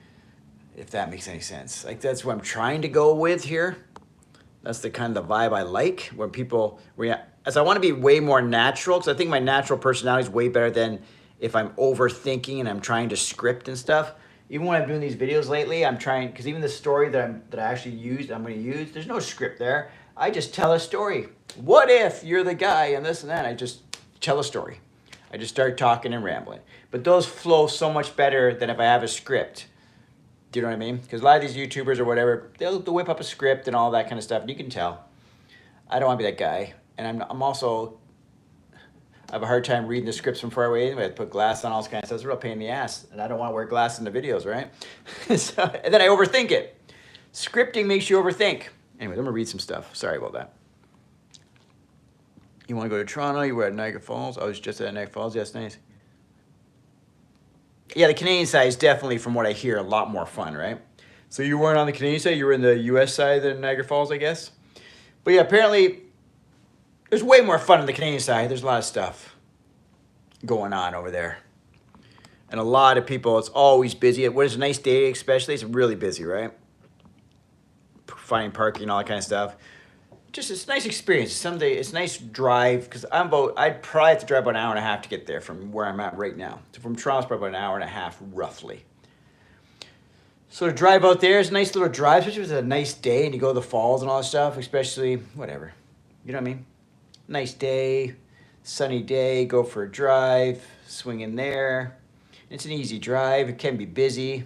if that makes any sense. Like, that's what I'm trying to go with here. That's the kind of the vibe I like, where people react. As I want to be way more natural, because I think my natural personality is way better than if I'm overthinking and I'm trying to script and stuff. Even when I'm doing these videos lately, I'm trying, because even the story that I actually used, I'm going to use, there's no script there. I just tell a story. What if you're the guy and this and that? I just tell a story. I just start talking and rambling. But those flow so much better than if I have a script. Do you know what I mean? Because a lot of these YouTubers or whatever, they'll whip up a script and all that kind of stuff, and you can tell. I don't want to be that guy. And I'm also, I have a hard time reading the scripts from far away anyway. I put glasses on, all this kind of stuff. It's a real pain in the ass. And I don't want to wear glasses in the videos, right? And then I overthink it. Scripting makes you overthink. Anyway, I'm going to read some stuff. Sorry about that. You want to go to Toronto? You were at Niagara Falls? I was just at Niagara Falls. Yes, nice. Yeah, the Canadian side is definitely, from what I hear, a lot more fun, right? So you weren't on the Canadian side, you were in the US side of Niagara Falls, I guess? But yeah, apparently, there's way more fun on the Canadian side. There's a lot of stuff going on over there. And a lot of people, it's always busy. When it's a nice day, especially, it's really busy, right? Finding parking and all that kind of stuff. Just, it's a nice experience. Someday, it's a nice drive, because I'd probably have to drive about an hour and a half to get there from where I'm at right now. So from Toronto, it's probably about an hour and a half, roughly. So to drive out there, it's a nice little drive, especially if it's a nice day and you go to the falls and all that stuff, especially, whatever. You know what I mean? Nice day, sunny day, go for a drive, swing in there. It's an easy drive. It can be busy,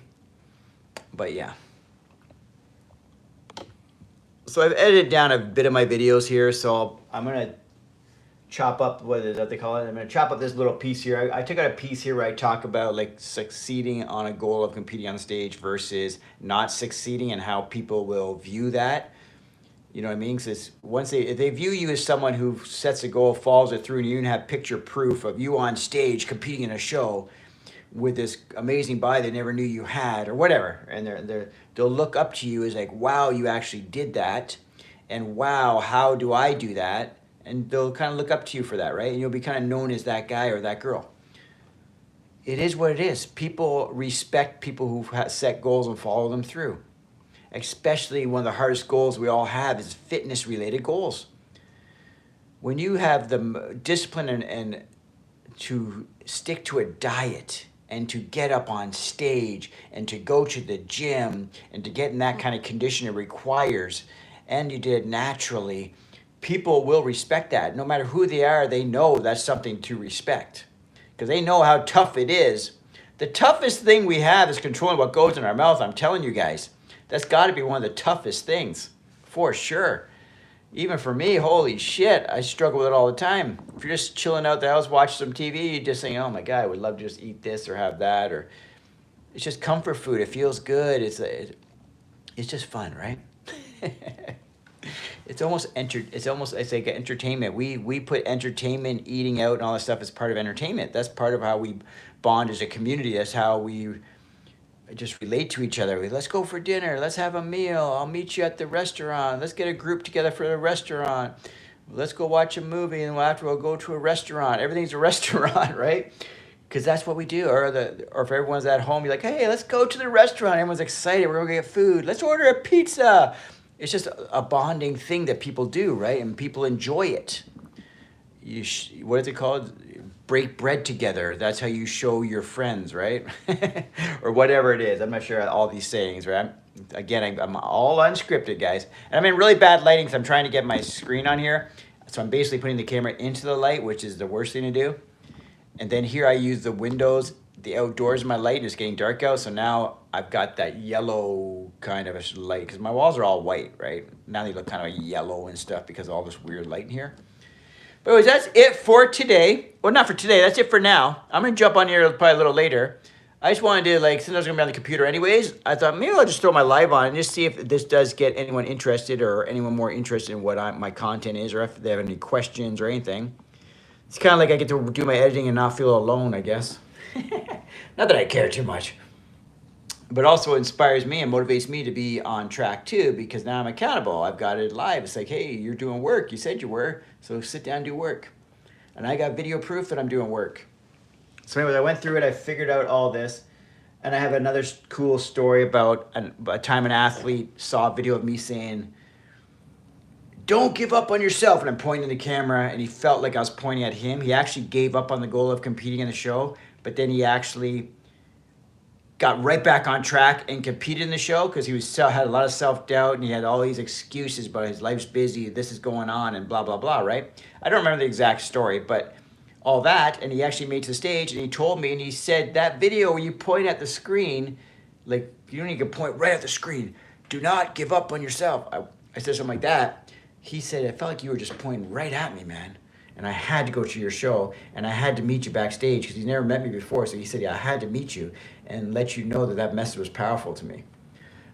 but yeah. So I've edited down a bit of my videos here, so I'm gonna chop up, what is that they call it? I'm gonna chop up this little piece here. I took out a piece here where I talk about like succeeding on a goal of competing on stage versus not succeeding and how people will view that. You know what I mean? Because if they view you as someone who sets a goal, follows it through, and you even have picture proof of you on stage competing in a show with this amazing body they never knew you had, or whatever, and they'll look up to you as like, wow, you actually did that, and wow, how do I do that? And they'll kind of look up to you for that, right? And you'll be kind of known as that guy or that girl. It is what it is. People respect people who set goals and follow them through. Especially one of the hardest goals we all have is fitness-related goals. When you have the discipline and to stick to a diet and to get up on stage and to go to the gym and to get in that kind of condition it requires, and you did it naturally, people will respect that. No matter who they are, they know that's something to respect because they know how tough it is. The toughest thing we have is controlling what goes in our mouth, I'm telling you guys. That's got to be one of the toughest things, for sure. Even for me, holy shit, I struggle with it all the time. If you're just chilling out the house, watching some TV, you're just saying, oh my God, I would love to just eat this or have that. Or it's just comfort food. It feels good. It's just fun, right? It's like entertainment. We put entertainment, eating out, and all that stuff as part of entertainment. That's part of how we bond as a community. That's how we just relate to each other. Let's go for dinner. Let's have a meal. I'll meet you at the restaurant. Let's get a group together for the restaurant. Let's go watch a movie, and after we'll go to a restaurant. Everything's a restaurant, right? Because that's what we do. Or if everyone's at home, you're like, hey, let's go to the restaurant. Everyone's excited. We're gonna get food. Let's order a pizza. It's just a bonding thing that people do, right? And people enjoy it. What is it called? Break bread together. That's how you show your friends, right? Or whatever it is. I'm not sure all these sayings, right? I'm all unscripted, guys. And I'm in really bad lighting because I'm trying to get my screen on here. So I'm basically putting the camera into the light, which is the worst thing to do. And then here I use the windows, the outdoors of my light, and it's getting dark out. So now I've got that yellow kind of a light because my walls are all white, right? Now they look kind of yellow and stuff because of all this weird light in here. But anyways, that's it for today. Well, not for today. That's it for now. I'm going to jump on here probably a little later. I just wanted to, since I was going to be on the computer anyways, I thought maybe I'll just throw my live on and just see if this does get anyone interested or anyone more interested in what my content is or if they have any questions or anything. It's kind of like I get to do my editing and not feel alone, I guess. Not that I care too much. But also inspires me and motivates me to be on track too because now I'm accountable. I've got it live. It's like, hey, you're doing work. You said you were. So sit down and do work. And I got video proof that I'm doing work. So anyways, I went through it. I figured out all this. And I have another cool story about a time an athlete saw a video of me saying, don't give up on yourself. And I'm pointing the camera and he felt like I was pointing at him. He actually gave up on the goal of competing in the show. But then he actually got right back on track and competed in the show because he had a lot of self-doubt and he had all these excuses about his life's busy, this is going on, and blah, blah, blah, right? I don't remember the exact story, but all that, and he actually made it to the stage, and he told me, and he said, that video where you point at the screen, like, you don't need to point right at the screen. Do not give up on yourself. I said something like that. He said, it felt like you were just pointing right at me, man. And I had to go to your show, and I had to meet you backstage because he's never met me before. So he said, yeah, I had to meet you and let you know that message was powerful to me.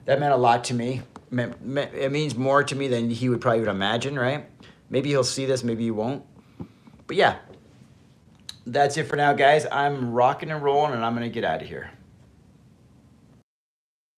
That meant a lot to me. It means more to me than he would probably imagine, right? Maybe he'll see this, maybe he won't. But yeah, that's it for now, guys. I'm rocking and rolling, and I'm going to get out of here.